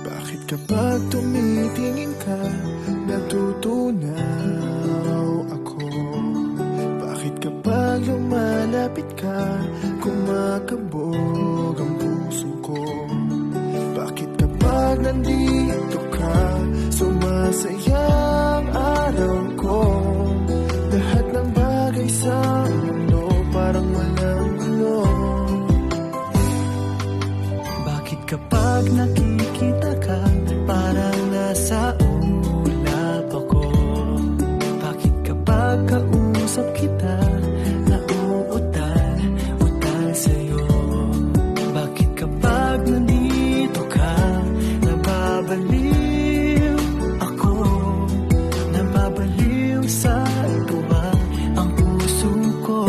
Bakit kapag tumitingin ka, natutunaw ako? Bakit kapag lumalapit ka, kumakabog ang puso ko? Bakit kapag nandito ka, sumasaya ang araw ko? Lahat ng bagay sa mundo parang walang gulo. Bakit kapag nakikita ka, parang nasa ulap ako? Bakit kapag kausap kita, nauutal sa'yo? Bakit kapag nandito ka, nababaliw ako? Nababaliw sa tuwa ang puso ko.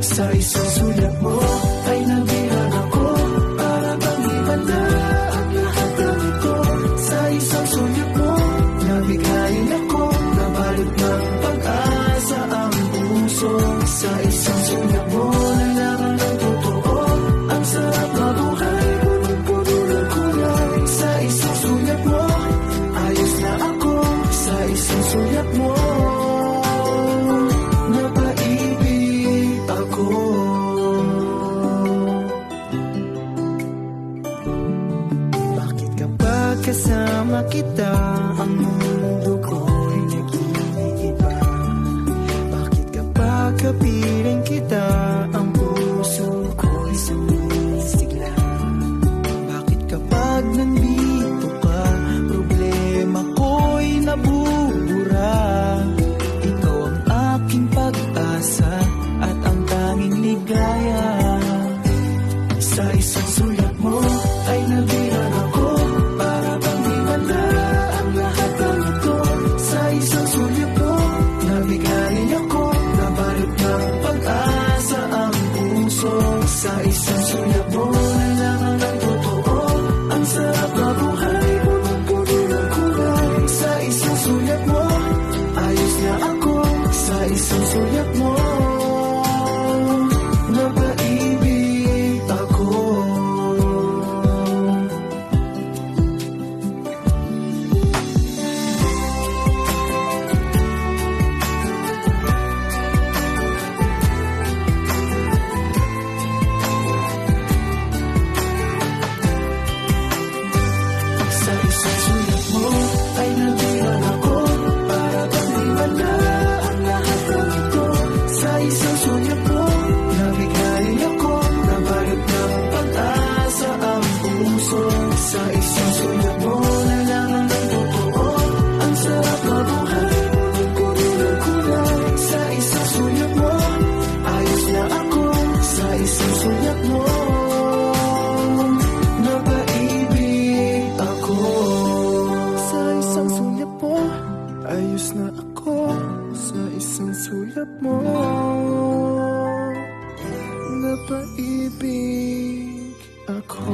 Sa isang sulat mo ay nabihan ako, para bang ibanda ang lahat ng ito. Sa isang sulat mo, nabigayin ako, nabalot ng pag-asa ang puso. Sa isang sulat mo, nalaman ng totoo, ang sarap na buhay, punong-puno ng kulay. Sa isang sulat mo, ayos na ako. Sa isang sulat mo, napaibig ako. Bakit kapag kasama kita, ang mundo ko'y nag-iiba? Bakit kapag kapiling kita, ang puso ko'y sumisigla? Bakit kapag nandito ka, problema ko'y nabubura? Ikaw ang aking pag-asa at ang tanging ligaya. Sa isang sulat mo ay nabihan ako, para bang ibanda ang lahat ng ito. Sa isang sulat mo, nabigayin ako, nabalot ng pag-asa ang puso. Sa isang sulat mo, nalaman ng totoo, ang sarap na buhay, punong-puno ng kulay. Sa isang sulat mo, ayos na ako. Sa isang sulat mo, napaibig ako. Sa isang sulat mo ay nabihan ako, para bang ibanda ang lahat ng ito. Sa isang sulat mo, nabigayin ako, nabalot ng pag-asa ang puso. Sa isang sulat mo, nalaman ng totoo, ang sarap na buhay, punong-puno ng kulay. Sa isang sulat mo, ayos na ako. Sa isang sulat mo, napaibig ako. Sa isang sulat mo, ayos na ako. Sa isang sulat mo, napaibig ako.